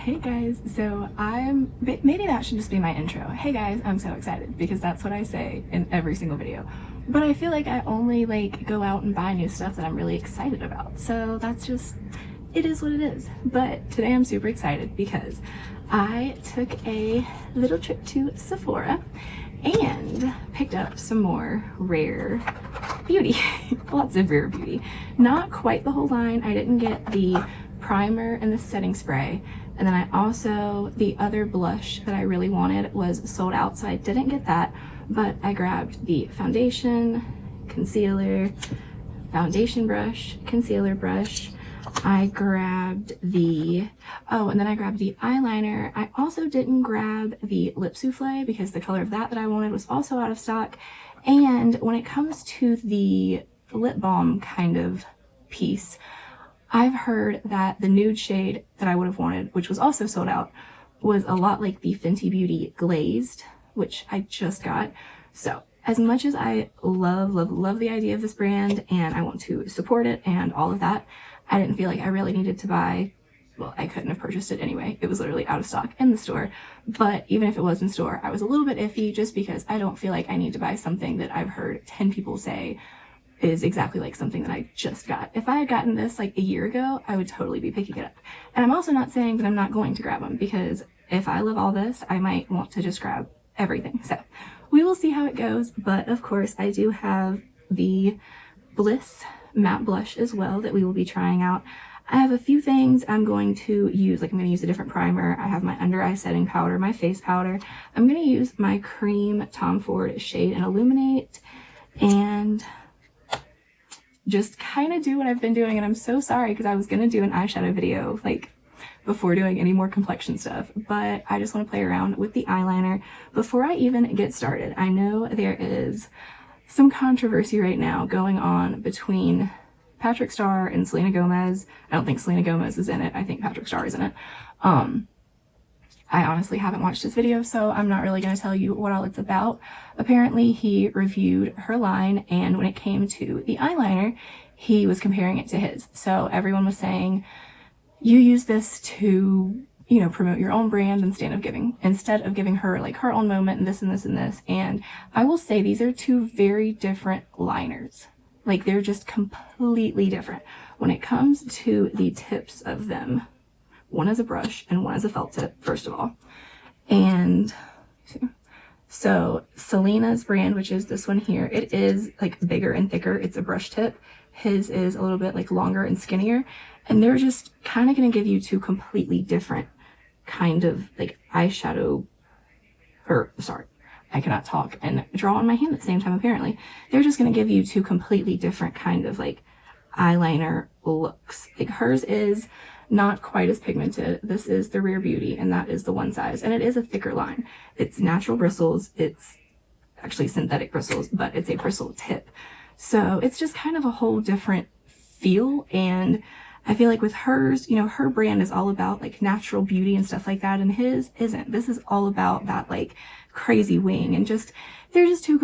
Hey guys, so maybe that should just be my intro. Hey guys, I'm so excited because that's what I say in every single video. But I feel like I only go out and buy new stuff that I'm really excited about. So that's just, it is what it is. But today I'm super excited because I took a little trip to Sephora and picked up some more rare beauty. Lots of rare beauty. Not quite the whole line. I didn't get the primer and the setting spray. And then I also, the other blush that I really wanted was sold out, so I didn't get that, but I grabbed the foundation, concealer, foundation brush, concealer brush. I grabbed the, and then I grabbed the eyeliner. I also didn't grab the lip souffle because the color of that I wanted was also out of stock. And when it comes to the lip balm kind of piece, I've heard that the nude shade that I would have wanted, which was also sold out, was a lot like the Fenty Beauty Glazed, which I just got. So as much as I love the idea of this brand and I want to support it and all of that, I didn't feel like I really needed to buy, well, I couldn't have purchased it anyway. It was literally out of stock in the store. But even if it was in store, I was a little bit iffy just because I don't feel like I need to buy something that I've heard 10 people say is exactly like something that I just got. If I had gotten this like a year ago, I would totally be picking it up. And I'm also not saying that I'm not going to grab them, because if I love all this, I might want to just grab everything. So we will see how it goes. But of course, I do have the Bliss matte blush as well that we will be trying out. I have a few things I'm going to use, like I'm going to use a different primer. I have my under eye setting powder, my face powder. I'm going to use my cream Tom Ford Shade and Illuminate and just kind of do what I've been doing. And I'm so sorry because I was going to do an eyeshadow video before doing any more complexion stuff, but I just want to play around with the eyeliner before I even get started. I know there is some controversy right now going on between Patrick Starr and Selena Gomez. I don't think Selena Gomez is in it. I think Patrick Starr is in it. I honestly haven't watched this video, so I'm not really going to tell you what all it's about. Apparently, he reviewed her line, and when it came to the eyeliner, he was comparing it to his. So everyone was saying, you use this to, promote your own brand instead of giving her her own moment and this and this and this. And I will say these are two very different liners. They're just completely different. When it comes to the tips of them, one is a brush and one is a felt tip, first of all. And so Selena's brand, which is this one here, it is bigger and thicker. It's a brush tip. His is a little bit longer and skinnier. And they're just kind of going to give you two completely different kind of eyeshadow, I cannot talk and draw on my hand at the same time, apparently. They're just going to give you two completely different kind of eyeliner looks. Hers is not quite as pigmented. This is the Rare Beauty, and that is the one size, and it is a thicker line. It's natural bristles. It's actually synthetic bristles, but it's a bristle tip. So it's just kind of a whole different feel. And I feel with hers, her brand is all about natural beauty and stuff like that, and his isn't. This is all about that crazy wing, and they're just two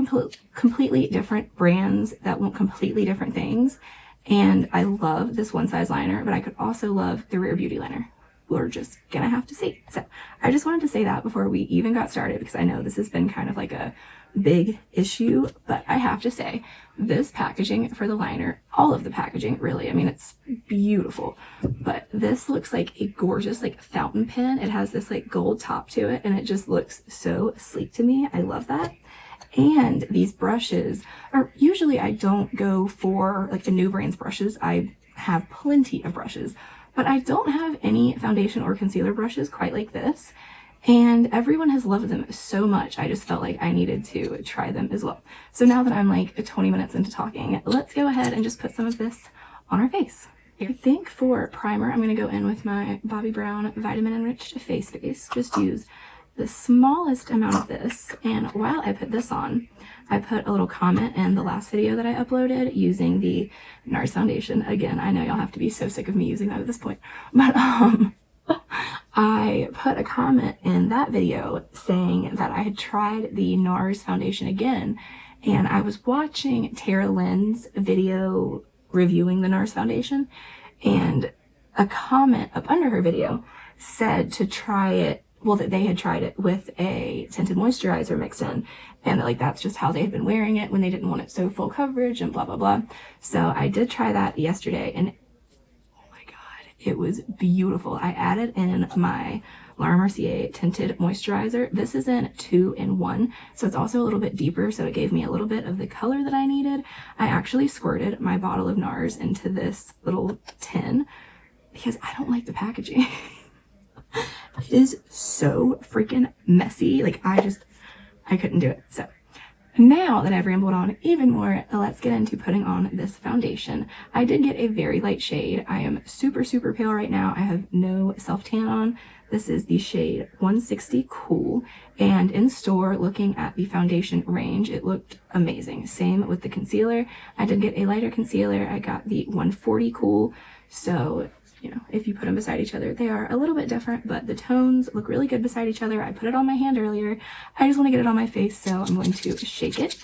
completely different brands that want completely different things. And I love this one size liner, but I could also love the Rare Beauty liner. We're just gonna have to see. So I just wanted to say that before we even got started, because I know this has been kind of a big issue, but I have to say this packaging for the liner, all of the packaging really, I mean, it's beautiful, but this looks like a gorgeous fountain pen. It has this gold top to it, and it just looks so sleek to me. I love that. And these brushes are usually, I don't go for the new brand's brushes. I have plenty of brushes, but I don't have any foundation or concealer brushes quite like this. And everyone has loved them so much. I just felt like I needed to try them as well. So now that I'm 20 minutes into talking, let's go ahead and just put some of this on our face. I think for primer, I'm going to go in with my Bobbi Brown Vitamin Enriched Face Base. Just use the smallest amount of this. And while I put this on, I put a little comment in the last video that I uploaded using the NARS foundation. Again, I know y'all have to be so sick of me using that at this point, but I put a comment in that video saying that I had tried the NARS foundation again, and I was watching Tara Lynn's video reviewing the NARS foundation, and a comment up under her video said to try it, well, that they had tried it with a tinted moisturizer mixed in, and like that's just how they had been wearing it when they didn't want it so full coverage and blah blah blah. So I did try that yesterday, and oh my god, it was beautiful. I added in my Laura Mercier tinted moisturizer. This is in 2-in-1, so it's also a little bit deeper, so it gave me a little bit of the color that I needed. I actually squirted my bottle of NARS into this little tin because I don't like the packaging. It is so freaking messy. Like I couldn't do it. So now that I've rambled on even more, let's get into putting on this foundation. I did get a very light shade. I am super, super pale right now. I have no self-tan on. This is the shade 160 Cool. And in store, looking at the foundation range, it looked amazing. Same with the concealer. I did get a lighter concealer. I got the 140 Cool. So, you know, if you put them beside each other, they are a little bit different, but the tones look really good beside each other. I put it on my hand earlier. I just want to get it on my face, so I'm going to shake it.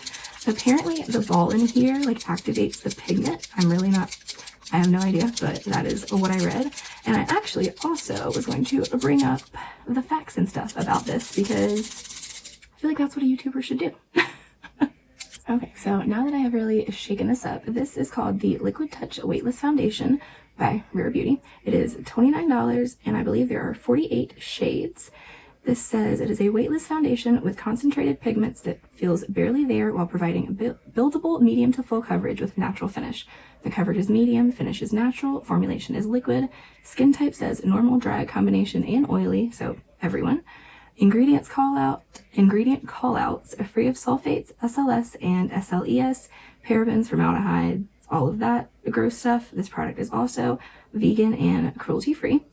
Apparently the ball in here like activates the pigment. I have no idea, but that is what I read. And I actually also was going to bring up the facts and stuff about this because I feel like that's what a YouTuber should do. Okay, so now that I have really shaken this up, this is called the Liquid Touch Weightless Foundation by Rare Beauty. It is $29, and I believe there are 48 shades. This says it is a weightless foundation with concentrated pigments that feels barely there while providing a buildable medium to full coverage with natural finish. The coverage is medium, finish is natural, formulation is liquid. Skin type says normal, dry, combination, and oily, so everyone. Ingredient callouts are free of sulfates, SLS, and SLES, parabens, formaldehyde, all of that gross stuff. This product is also vegan and cruelty-free.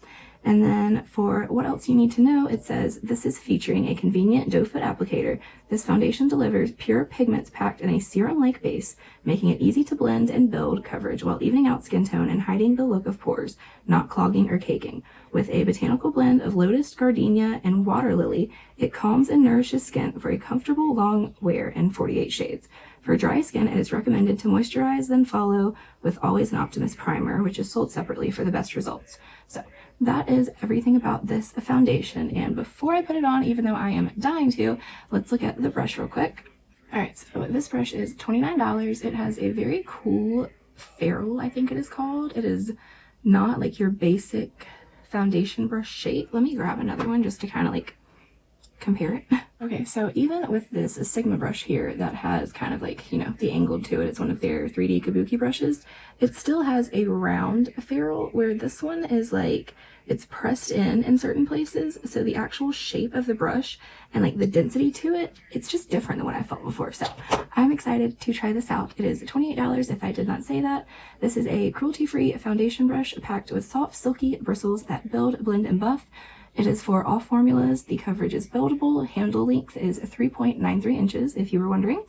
And then for what else you need to know, it says this is featuring a convenient doe foot applicator. This foundation delivers pure pigments packed in a serum-like base, making it easy to blend and build coverage while evening out skin tone and hiding the look of pores, not clogging or caking. With a botanical blend of lotus, gardenia, and water lily, it calms and nourishes skin for a comfortable long wear in 48 shades. For dry skin, it is recommended to moisturize, then follow with Always an Optimist Primer, which is sold separately for the best results. So that is everything about this foundation. And before I put it on, even though I am dying to, let's look at the brush real quick. All right, so this brush is $29. It has a very cool ferrule, I think it is called. It is not like your basic foundation brush shape. Let me grab another one just to kind of like compare it. Okay, so even with this Sigma brush here that has kind of like, you know, the angled to it, it's one of their 3D kabuki brushes, it still has a round ferrule, where this one is like, it's pressed in certain places, so the actual shape of the brush and like the density to it, it's just different than what I felt before. So I'm excited to try this out. It is $28 if I did not say that. This is a cruelty-free foundation brush packed with soft, silky bristles that build, blend, and buff. It is for all formulas. The coverage is buildable. Handle length is 3.93 inches, if you were wondering.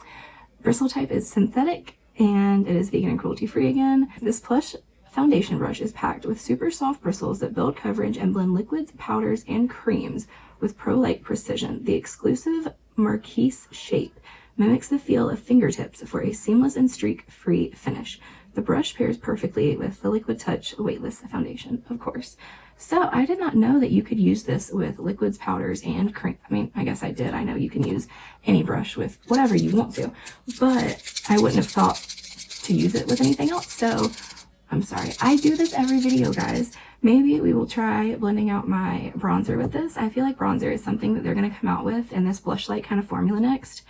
Bristle type is synthetic, and it is vegan and cruelty-free again. This plush foundation brush is packed with super soft bristles that build coverage and blend liquids, powders, and creams with pro-like precision. The exclusive Marquise shape mimics the feel of fingertips for a seamless and streak-free finish. The brush pairs perfectly with the Liquid Touch Weightless Foundation, of course. So I did not know that you could use this with liquids, powders, and cream. I mean, I guess I did. I know you can use any brush with whatever you want to, but I wouldn't have thought to use it with anything else. So I'm sorry. I do this every video, guys. Maybe we will try blending out my bronzer with this. I feel like bronzer is something that they're going to come out with in this blush light kind of formula next,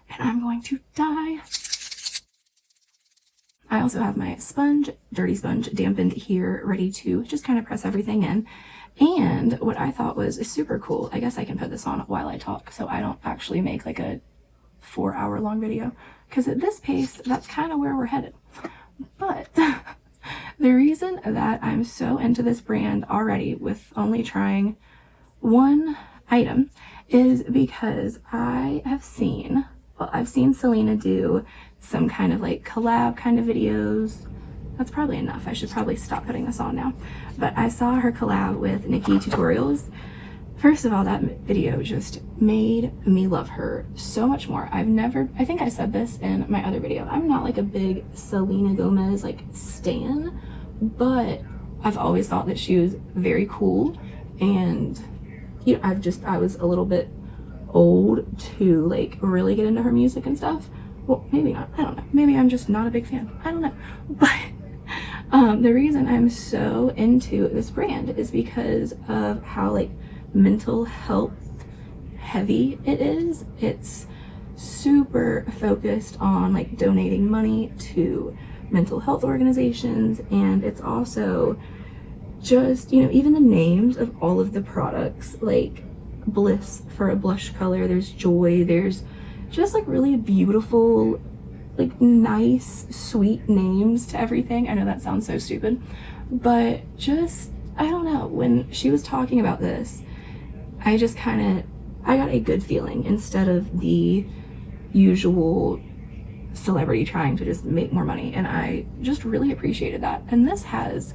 and I'm going to die. I also have my sponge, dirty sponge, dampened here, ready to just kind of press everything in. And what I thought was super cool, I guess I can put this on while I talk so I don't actually make like a 4-hour long video, because at this pace, that's kind of where we're headed. But the reason that I'm so into this brand already with only trying one item is because I've seen Selena do some kind of like collab kind of videos. That's probably enough. I should probably stop putting this on now. But I saw her collab with Nikki Tutorials. First of all, that video just made me love her so much more. I think I said this in my other video, I'm not like a big Selena Gomez like stan, but I've always thought that she was very cool, And you know, I was a little bit old to like really get into her music and stuff. Well, maybe not, I don't know, maybe I'm just not a big fan, I don't know. But the reason I'm so into this brand is because of how like mental health heavy it is. It's super focused on like donating money to mental health organizations, and it's also just, you know, even the names of all of the products, like Bliss for a blush color, there's Joy, there's just like really beautiful, like nice, sweet names to everything. I know that sounds so stupid, but just, I don't know, when she was talking about this, I just I got a good feeling instead of the usual celebrity trying to just make more money, and I just really appreciated that. And this has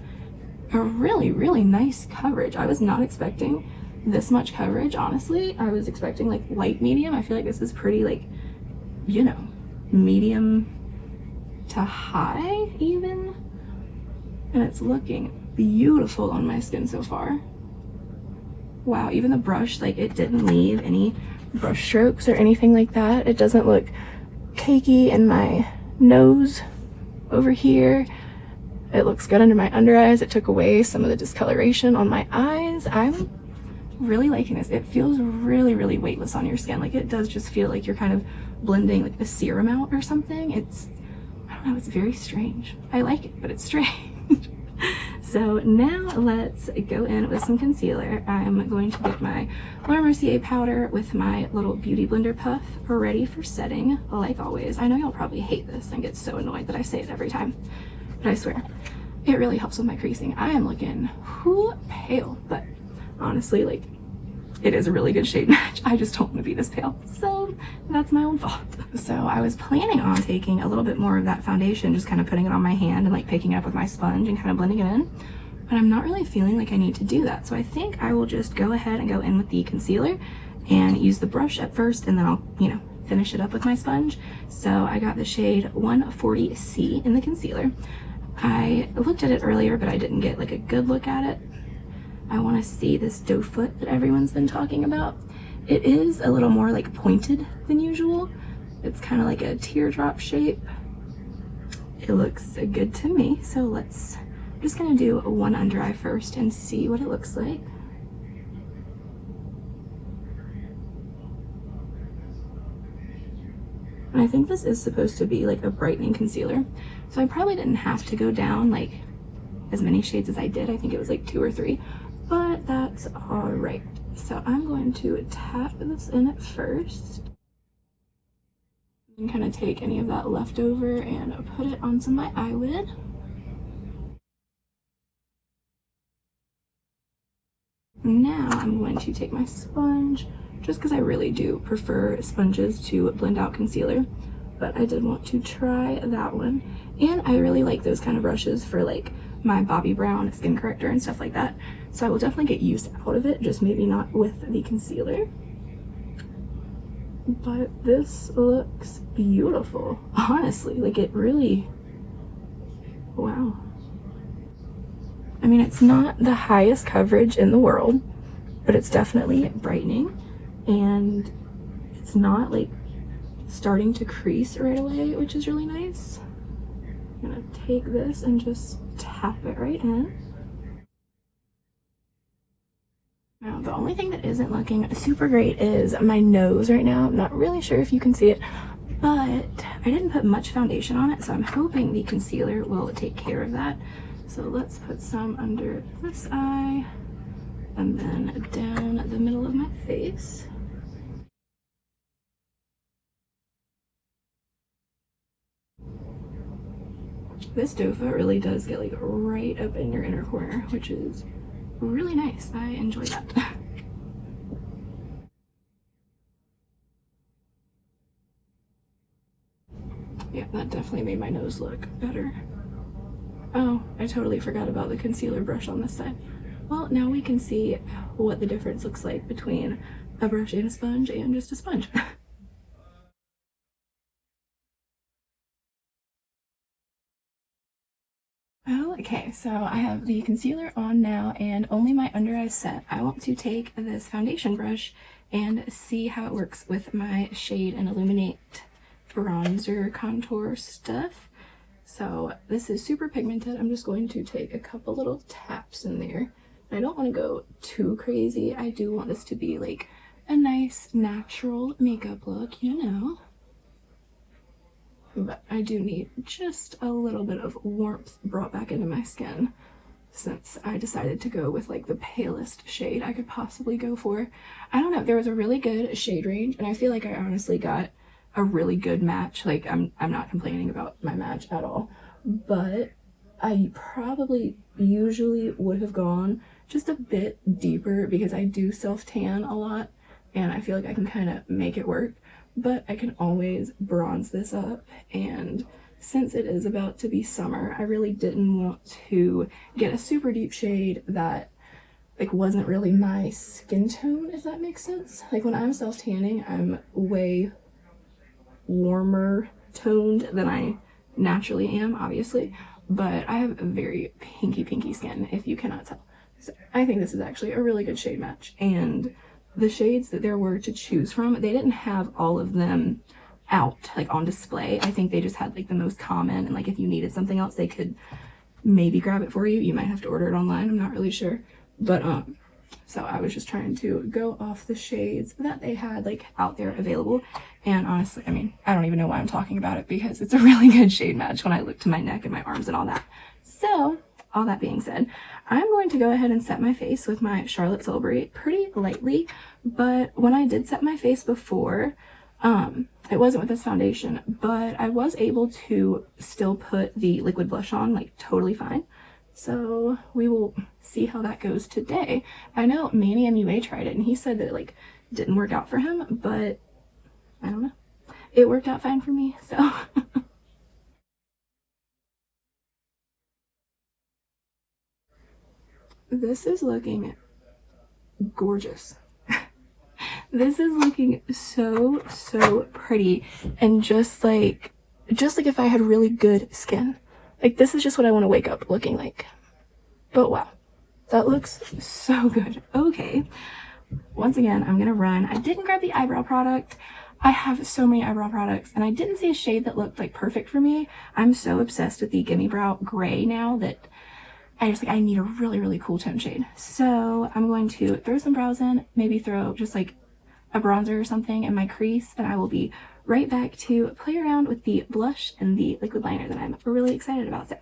a really, really nice coverage. I was not expecting this much coverage, honestly. I was expecting like light medium. I feel like this is pretty like, you know, medium to high even, and it's looking beautiful on my skin so far. Wow, even the brush, like it didn't leave any brush strokes or anything like that. It doesn't look cakey in my nose over here. It looks good under my under eyes. It took away some of the discoloration on my eyes. I'm really liking this. It feels really, really weightless on your skin. Like it does just feel like you're kind of blending like a serum out or something. It's, I don't know, it's very strange. I like it, but it's strange. So now let's go in with some concealer. I'm going to get my Laura Mercier powder with my little beauty blender puff ready for setting, like always. I know y'all probably hate this and get so annoyed that I say it every time, but I swear, it really helps with my creasing. I am looking pale, but honestly, like, it is a really good shade match. I just don't want to be this pale, so that's my own fault. So I was planning on taking a little bit more of that foundation, just kind of putting it on my hand and like picking it up with my sponge and kind of blending it in, but I'm not really feeling like I need to do that. So I think I will just go ahead and go in with the concealer and use the brush at first, and then I'll, you know, finish it up with my sponge. So I got the shade 140C in the concealer. I looked at it earlier, but I didn't get like a good look at it. I want to see this doe foot that everyone's been talking about. It is a little more like pointed than usual. It's kind of like a teardrop shape. It looks good to me. So I'm just gonna do one under eye first and see what it looks like. And I think this is supposed to be like a brightening concealer, so I probably didn't have to go down like as many shades as I did. I think it was like 2 or 3, but that's all right. So I'm going to tap this in at first and kind of take any of that leftover and put it onto my eyelid. Now I'm going to take my sponge, just because I really do prefer sponges to blend out concealer, but I did want to try that one. And I really like those kind of brushes for like my Bobbi Brown skin corrector and stuff like that. So I will definitely get use out of it, just maybe not with the concealer. But this looks beautiful, honestly. Like it really, wow. I mean, it's not the highest coverage in the world, but it's definitely brightening, and it's not like starting to crease right away, which is really nice. I'm gonna take this and just tap it right in. Now, the only thing that isn't looking super great is my nose right now. I'm not really sure if you can see it, but I didn't put much foundation on it, so I'm hoping the concealer will take care of that. So let's put some under this eye and then down the middle of my face. This doe foot really does get like right up in your inner corner, which is really nice. I enjoy that. Yeah, that definitely made my nose look better. Oh, I totally forgot about the concealer brush on this side. Well, now we can see what the difference looks like between a brush and a sponge and just a sponge. Okay, So I have the concealer on now and only my under eyes set. I want to take this foundation brush and see how it works with my Shade and Illuminate bronzer contour stuff. So this is super pigmented. I'm just going to take a couple little taps in there. I don't want to go too crazy. I do want this to be like a nice natural makeup look, you know. But I do need just a little bit of warmth brought back into my skin since I decided to go with like the palest shade I could possibly go for. I don't know, there was a really good shade range and I feel like I honestly got a really good match. Like I'm not complaining about my match at all, but I probably usually would have gone just a bit deeper because I do self-tan a lot and I feel like I can kind of make it work. But I can always bronze this up, and since it is about to be summer, I really didn't want to get a super deep shade that like wasn't really my skin tone, if that makes sense. Like when I'm self-tanning, I'm way warmer toned than I naturally am, obviously, but I have a very pinky skin, if you cannot tell. So I think this is actually a really good shade match, and the shades that there were to choose from, they didn't have all of them out like on display. I think they just had like the most common, and like if you needed something else they could maybe grab it for you. You might have to order it online, I'm not really sure. But so I was just trying to go off the shades that they had like out there available. And honestly, I mean, I don't even know why I'm talking about it because it's a really good shade match when I look to my neck and my arms and all that. So all that being said, I'm going to go ahead and set my face with my Charlotte Tilbury pretty lightly. But when I did set my face before, it wasn't with this foundation, but I was able to still put the liquid blush on like totally fine. So we will see how that goes today. I know Manny MUA tried it and he said that it like didn't work out for him, but I don't know. It worked out fine for me, so. This is looking gorgeous. This is looking so pretty, and just like if I had really good skin. Like this is just what I want to wake up looking like. But wow, that looks so good. Okay, once again I'm gonna run. I didn't grab the eyebrow product. I have so many eyebrow products and I didn't see a shade that looked like perfect for me. I'm so obsessed with the Gimme Brow gray now that I need a really cool tone shade. So I'm going to throw some brows in, maybe throw just like a bronzer or something in my crease, and I will be right back to play around with the blush and the liquid liner that I'm really excited about. So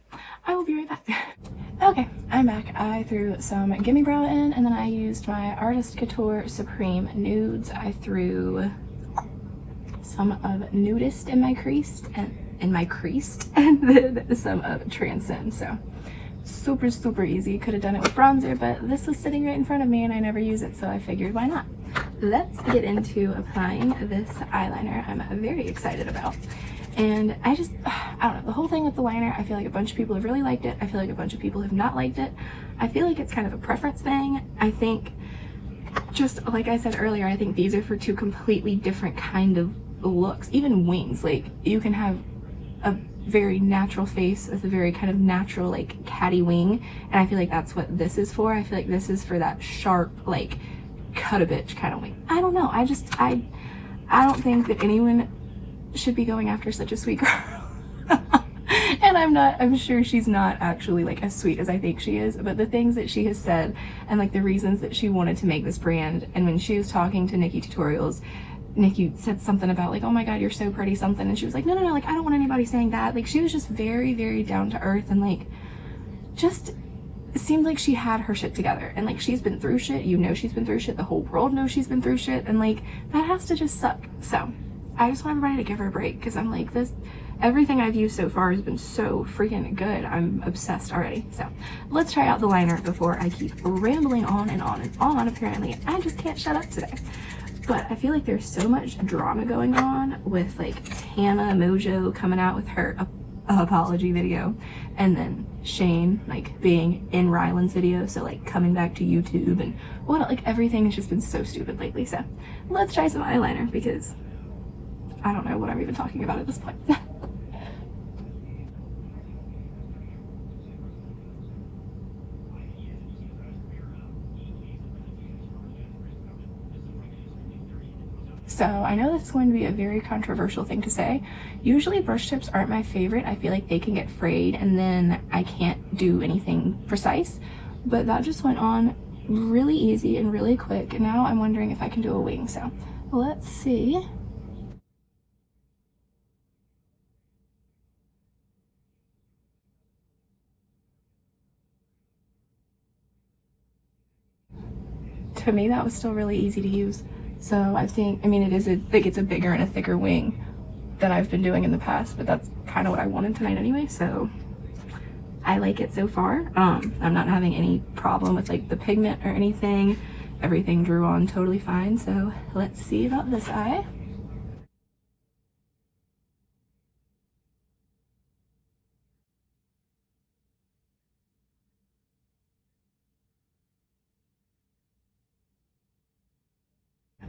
I will be right back. Okay, I'm back. I threw some Gimme Brow in, and then I used my Artist Couture Supreme Nudes. I threw some of Nudist in my crease, and then some of Transcend. So super easy. Could have done it with bronzer, but this was sitting right in front of me and I never use it, so I figured why not. Let's get into applying this eyeliner I'm very excited about. And I don't know, the whole thing with the liner, I feel like a bunch of people have really liked it. I feel like a bunch of people have not liked it. I feel like it's kind of a preference thing. I think, just like I said earlier, I think these are for two completely different kind of looks. Even wings, like you can have a very natural face with a very kind of natural like catty wing, and I feel like that's what this is for. I feel like this is for that sharp like cut a bitch kind of wing. I don't know, I don't think that anyone should be going after such a sweet girl. And I'm sure she's not actually like as sweet as I think she is, but the things that she has said and like the reasons that she wanted to make this brand, and when she was talking to Nikki Tutorials, Nikki said something about like, oh my god, you're so pretty something, and she was like, no, like I don't want anybody saying that. Like she was just very down to earth, and like just seemed like she had her shit together, and like she's been through shit, you know, she's been through shit, the whole world knows she's been through shit, and like that has to just suck. So I just want everybody to give her a break, because I'm like, everything I've used so far has been so freaking good. I'm obsessed already. So let's try out the liner before I keep rambling on and on and on. Apparently I just can't shut up today. But I feel like there's so much drama going on with like Tana Mojo coming out with her apology video, and then Shane like being in Ryland's video, so like coming back to YouTube, and what like everything has just been so stupid lately. So let's try some eyeliner, because I don't know what I'm even talking about at this point. So I know this is going to be a very controversial thing to say. Usually brush tips aren't my favorite. I feel like they can get frayed and then I can't do anything precise, but that just went on really easy and really quick. And now I'm wondering if I can do a wing. So let's see. To me, that was still really easy to use. So I think, I mean, it's a bigger and a thicker wing than I've been doing in the past, but that's kind of what I wanted tonight anyway. So I like it so far. I'm not having any problem with like the pigment or anything. Everything drew on totally fine. So let's see about this eye.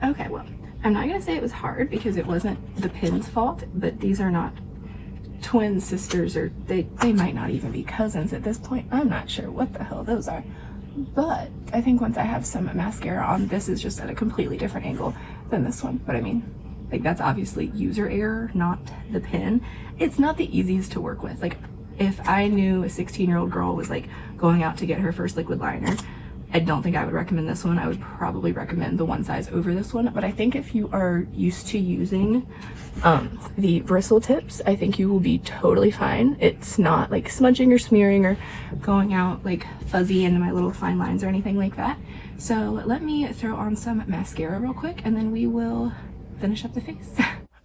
Okay, well, I'm not gonna say it was hard because it wasn't the pin's fault, but these are not twin sisters, or they might not even be cousins at this point. I'm not sure what the hell those are. But I think once I have some mascara on, this is just at a completely different angle than this one. But I mean, like, that's obviously user error, not the pin. It's not the easiest to work with. Like, if I knew a 16-year-old girl was like going out to get her first liquid liner, I don't think I would recommend this one. I would probably recommend the one size over this one. But I think if you are used to using the bristle tips, I think you will be totally fine. It's not like smudging or smearing or going out like fuzzy into my little fine lines or anything like that. So let me throw on some mascara real quick and then we will finish up the face.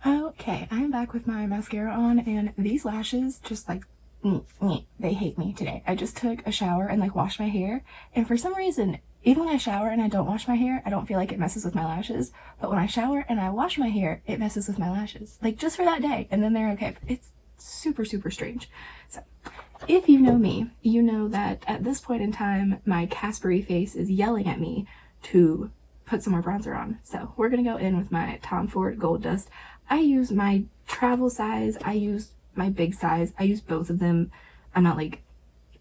Okay, I'm back with my mascara on, and these lashes just like they hate me today. I just took a shower and like washed my hair, and for some reason, even when I shower and I don't wash my hair, I don't feel like it messes with my lashes. But when I shower and I wash my hair, it messes with my lashes, like just for that day, and then they're okay. It's super, super strange. So if you know me, you know that at this point in time, my Caspery face is yelling at me to put some more bronzer on. So we're gonna go in with my Tom Ford Gold Dust. I use my travel size, I use my big size, I use both of them. I'm not like,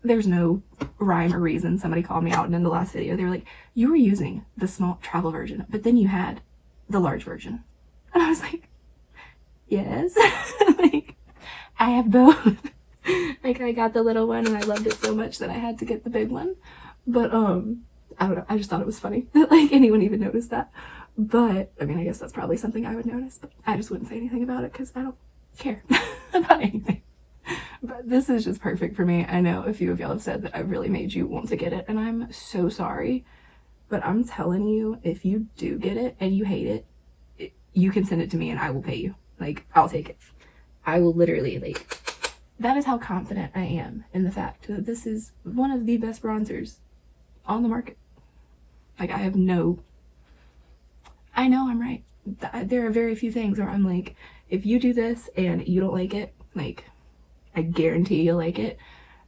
there's no rhyme or reason. Somebody called me out and in the last video they were like, you were using the small travel version, but then you had the large version. And I was like, yes. Like, I have both. Like, I got the little one and I loved it so much that I had to get the big one. But I don't know, I just thought it was funny that like anyone even noticed that. But I mean, I guess that's probably something I would notice, but I just wouldn't say anything about it because I don't care about anything. But this is just perfect for me. I know a few of y'all have said that I've really made you want to get it, and I'm so sorry. But I'm telling you, if you do get it and you hate it, you can send it to me and I will pay you. Like, I'll take it. I will literally, like, that is how confident I am in the fact that this is one of the best bronzers on the market. Like, I have no, I know I'm right. There are very few things where I'm like, if you do this and you don't like it, like, I guarantee you'll like it.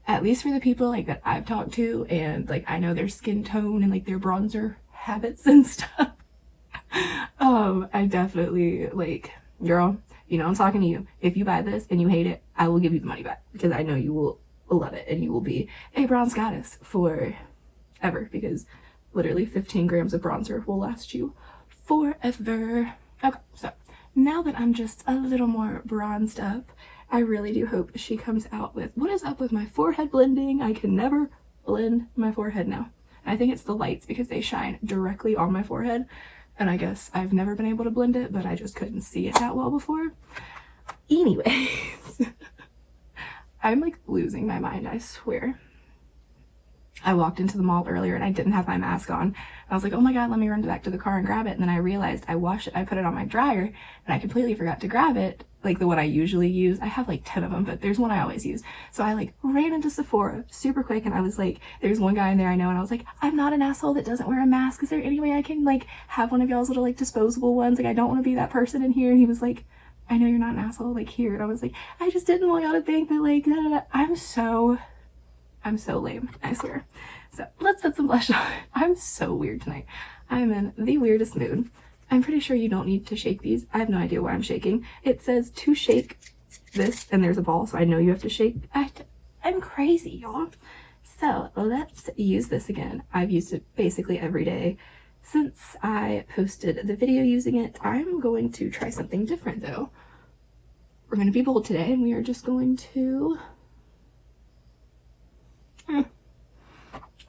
At least for the people like that I've talked to, and like I know their skin tone and like their bronzer habits and stuff. I definitely, like, girl, you know I'm talking to you. If you buy this and you hate it, I will give you the money back because I know you will love it and you will be a bronze goddess forever, because literally 15 grams of bronzer will last you forever. Okay, so now that I'm just a little more bronzed up, I really do hope she comes out with, what is up with my forehead blending? I can never blend my forehead now. I think it's the lights because they shine directly on my forehead, and I guess I've never been able to blend it, but I just couldn't see it that well before. Anyways, I'm like losing my mind, I swear. I walked into the mall earlier and I didn't have my mask on. I was like, oh my god, let me run back to the car and grab it. And then I realized I washed it, I put it on my dryer, and I completely forgot to grab it. Like the one I usually use. I have like 10 of them, but there's one I always use. So I like ran into Sephora super quick, and I was like, there's one guy in there I know, and I was like, I'm not an asshole that doesn't wear a mask. Is there any way I can like have one of y'all's little like disposable ones? Like, I don't want to be that person in here. And he was like, I know you're not an asshole, like, here. And I was like, I just didn't want y'all to think that like, da, da, da. I'm so lame, I swear. So let's put some blush on. I'm so weird tonight. I'm in the weirdest mood. I'm pretty sure you don't need to shake these. I have no idea why I'm shaking. It says to shake this, and there's a ball, so I know you have to shake. I'm crazy, y'all. So let's use this again. I've used it basically every day Since I posted the video using it, I'm going to try something different though. We're going to be bold today, and we are just going to...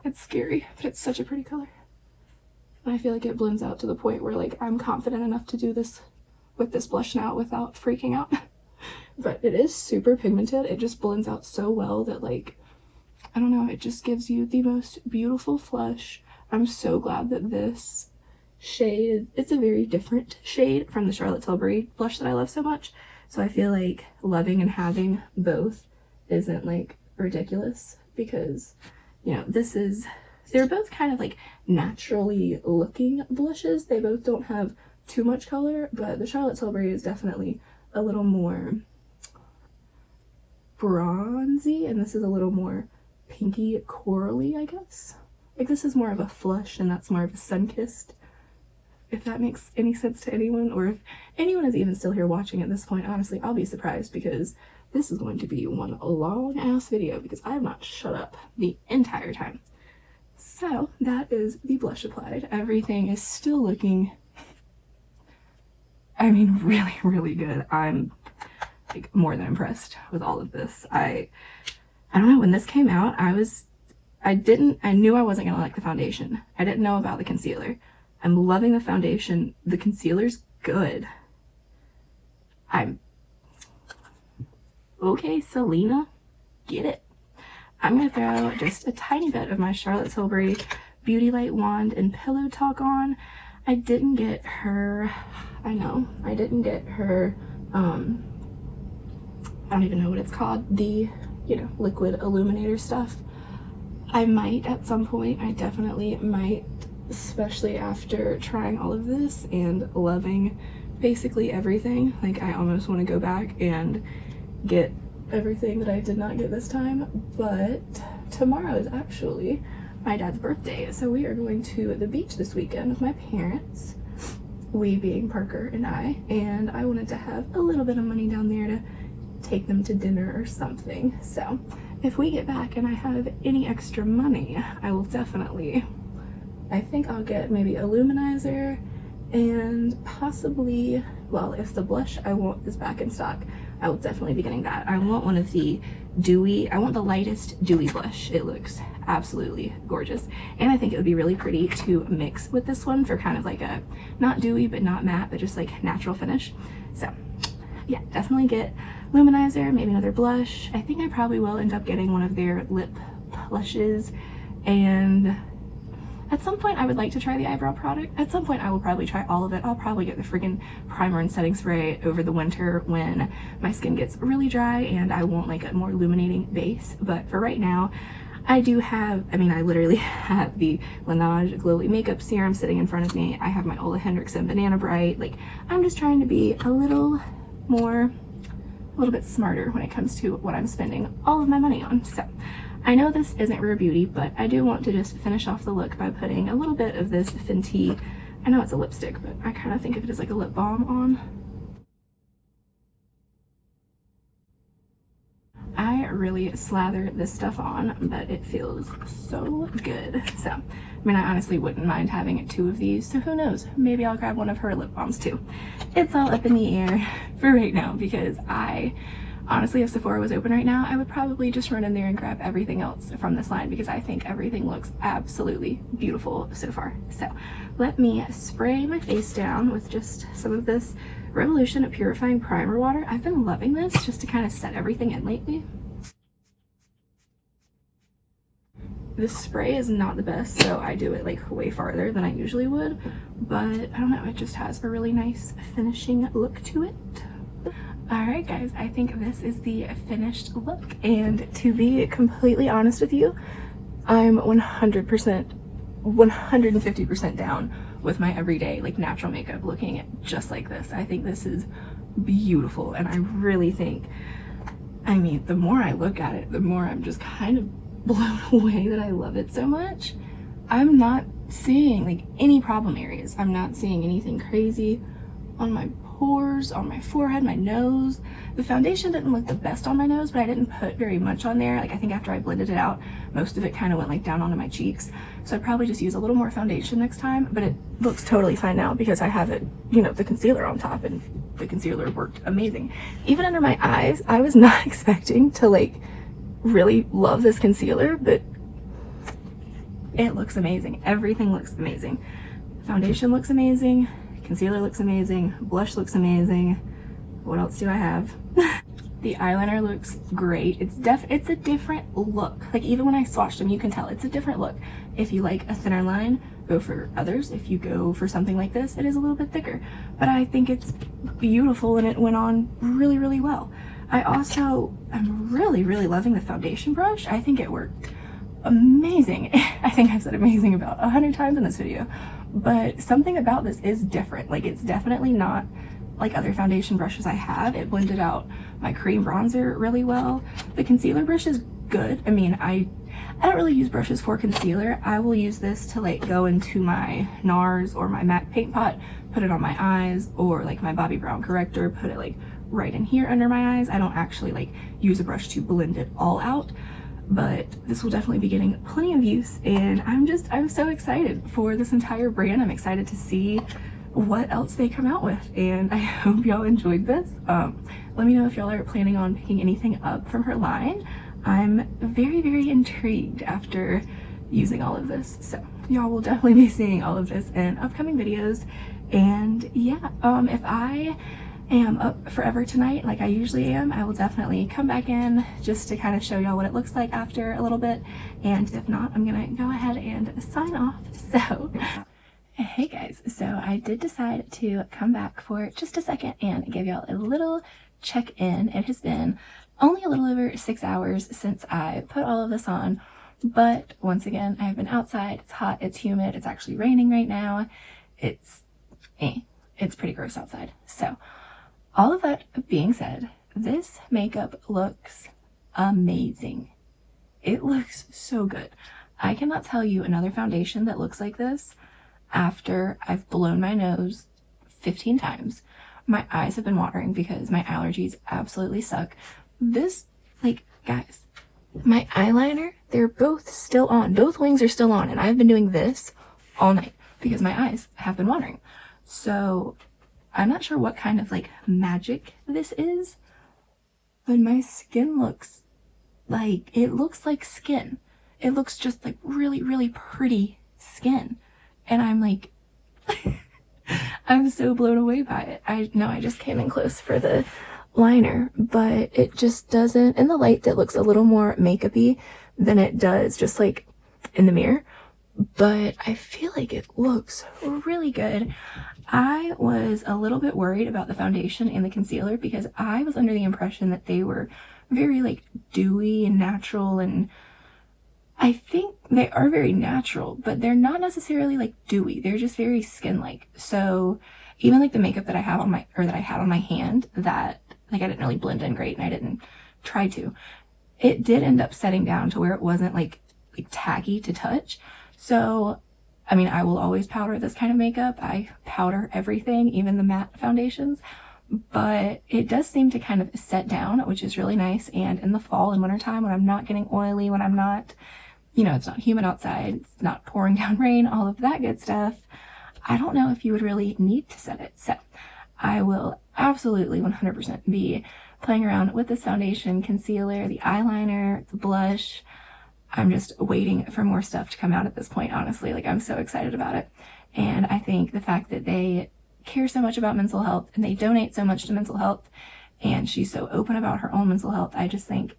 It's scary, but it's such a pretty color. And I feel like it blends out to the point where like I'm confident enough to do this with this blush now without freaking out. But it is super pigmented. It just blends out so well that like, I don't know, it just gives you the most beautiful flush. I'm so glad that this shade, it's a very different shade from the Charlotte Tilbury blush that I love so much. So I feel like loving and having both isn't like ridiculous because, you know, they're both kind of like naturally looking blushes. They both don't have too much color, but the Charlotte Tilbury is definitely a little more bronzy, and this is a little more pinky corally, I guess. Like this is more of a flush and that's more of a sun-kissed, if that makes any sense to anyone, or if anyone is even still here watching at this point. Honestly, I'll be surprised because this is going to be one long ass video because I have not shut up the entire time. So that is the blush applied. Everything is still looking, I mean, really, really good. I'm like more than impressed with all of this. I don't know, when this came out, I knew I wasn't gonna like the foundation. I didn't know about the concealer. I'm loving the foundation. The concealer's good. Okay, Selena, get it. I'm gonna throw just a tiny bit of my Charlotte Tilbury Beauty Light Wand and Pillow Talk on. I didn't get her, I didn't get her, I don't even know what it's called, the, you know, liquid illuminator stuff. I might at some point, I definitely might, especially after trying all of this and loving basically everything. Like I almost want to go back and get everything that I did not get this time, but tomorrow is actually my dad's birthday, so we are going to the beach this weekend with my parents, we being Parker and I wanted to have a little bit of money down there to take them to dinner or something. So if we get back and I have any extra money, I will definitely, I think I'll get maybe a luminizer and possibly, well, if the blush I want is back in stock, I will definitely be getting that. I want one of the dewy, I want the lightest dewy blush. It looks absolutely gorgeous. And I think it would be really pretty to mix with this one for kind of like a, not dewy, but not matte, but just like natural finish. So yeah, definitely get luminizer, maybe another blush. I think I probably will end up getting one of their lip blushes, and at some point I would like to try the eyebrow product. At some point I will probably try all of it. I'll probably get the friggin' primer and setting spray over the winter when my skin gets really dry and I want like a more illuminating base. But for right now, I do have, I mean, I literally have the Laneige Glowy Makeup Serum sitting in front of me. I have my Ole Henriksen Banana Bright. Like, I'm just trying to be a little bit smarter when it comes to what I'm spending all of my money on. So I know this isn't Rare Beauty, but I do want to just finish off the look by putting a little bit of this Fenty, I know it's a lipstick, but I kind of think of it as like a lip balm on. I really slather this stuff on, but it feels so good. So, I mean, I honestly wouldn't mind having 2 of these, so who knows? Maybe I'll grab one of her lip balms too. It's all up in the air for right now because honestly, if Sephora was open right now, I would probably just run in there and grab everything else from this line because I think everything looks absolutely beautiful so far. So let me spray my face down with just some of this Revolution Purifying Primer Water. I've been loving this just to kind of set everything in lately. This spray is not the best, so I do it like way farther than I usually would, but I don't know, it just has a really nice finishing look to it. Alright guys, I think this is the finished look, and to be completely honest with you, I'm 150% down with my everyday like natural makeup looking just like this. I think this is beautiful, and I really think, I mean, the more I look at it, the more I'm just kind of blown away that I love it so much. I'm not seeing like any problem areas. I'm not seeing anything crazy on my pores, on my forehead, my nose. The foundation didn't look the best on my nose, but I didn't put very much on there. Like, I think after I blended it out, most of it kind of went like down onto my cheeks. So I'd probably just use a little more foundation next time, but it looks totally fine now because I have it, you know, the concealer on top, and the concealer worked amazing. Even under my eyes, I was not expecting to like really love this concealer, but it looks amazing. Everything looks amazing. Foundation looks amazing. Concealer looks amazing. Blush looks amazing. What else do I have? The eyeliner looks great. It's a different look. Like, even when I swatched them, you can tell it's a different look. If you like a thinner line, go for others. If you go for something like this, it is a little bit thicker. But I think it's beautiful, and it went on really, really well. I also am really, really loving the foundation brush. I think it worked amazing. I think I've said amazing about 100 times in this video, but something about this is different. Like, it's definitely not like other foundation brushes I have. It blended out my cream bronzer really well. The concealer brush is good. I mean, I don't really use brushes for concealer. I will use this to like go into my NARS or my MAC paint pot, put it on my eyes, or like my Bobbi Brown corrector, put it like right in here under my eyes. I don't actually like use a brush to blend it all out, but this will definitely be getting plenty of use, and I'm so excited for this entire brand. I'm excited to see what else they come out with, and I hope y'all enjoyed this. Let me know if y'all are planning on picking anything up from her line. I'm very, very intrigued after using all of this, so y'all will definitely be seeing all of this in upcoming videos. And yeah, if I am up forever tonight like I usually am, I will definitely come back in just to kind of show y'all what it looks like after a little bit, and if not, I'm gonna go ahead and sign off. So hey guys, so I did decide to come back for just a second and give y'all a little check-in. It has been only a little over 6 hours since I put all of this on, but once again, I've been outside. It's hot, it's humid, it's actually raining right now. It's pretty gross outside. So all of that being said, this makeup looks amazing. It looks so good. I cannot tell you another foundation that looks like this after I've blown my nose 15 times. My eyes have been watering because my allergies absolutely suck. This, like, guys, my eyeliner, they're both still on. Both wings are still on, and I've been doing this all night because my eyes have been watering. So I'm not sure what kind of like magic this is, but my skin looks like, it looks like skin. It looks just like really, really pretty skin. And I'm like, I'm so blown away by it. I know I just came in close for the liner, but it just doesn't, in the light it looks a little more makeup-y than it does just like in the mirror, but I feel like it looks really good. I was a little bit worried about the foundation and the concealer because I was under the impression that they were very like dewy and natural, and I think they are very natural, but they're not necessarily like dewy. They're just very skin-like. So even like the makeup that I have on my, or that I had on my hand, that like I didn't really blend in great and I didn't try to, it did end up setting down to where it wasn't like tacky to touch. So I mean, I will always powder this kind of makeup. I powder everything, even the matte foundations, but it does seem to kind of set down, which is really nice. And in the fall and winter time, when I'm not getting oily, when I'm not, you know, it's not humid outside, it's not pouring down rain, all of that good stuff, I don't know if you would really need to set it. So I will absolutely 100% be playing around with this foundation, concealer, the eyeliner, the blush. I'm just waiting for more stuff to come out at this point, honestly. Like, I'm so excited about it. And I think the fact that they care so much about mental health and they donate so much to mental health, and she's so open about her own mental health, I just think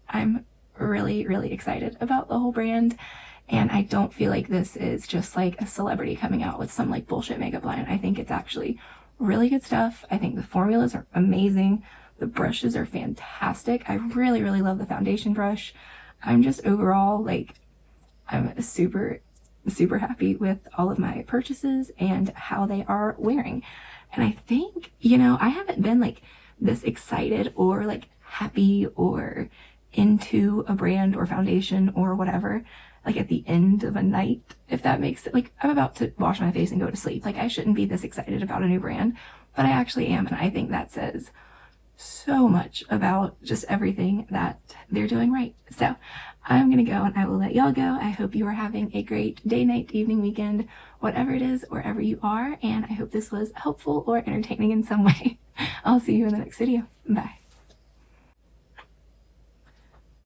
I'm really, really excited about the whole brand. And I don't feel like this is just like a celebrity coming out with some like bullshit makeup line. I think it's actually really good stuff. I think the formulas are amazing. The brushes are fantastic. I really, really love the foundation brush. I'm just overall, like, I'm super, super happy with all of my purchases and how they are wearing. And I think, you know, I haven't been like this excited or like happy or into a brand or foundation or whatever like at the end of a night, if that makes it, like I'm about to wash my face and go to sleep. Like I shouldn't be this excited about a new brand, but I actually am. And I think that says so much about just everything that they're doing right. So I'm gonna go and I will let y'all go. I hope you are having a great day, night, evening, weekend, whatever it is, wherever you are. And I hope this was helpful or entertaining in some way. I'll see you in the next video. Bye.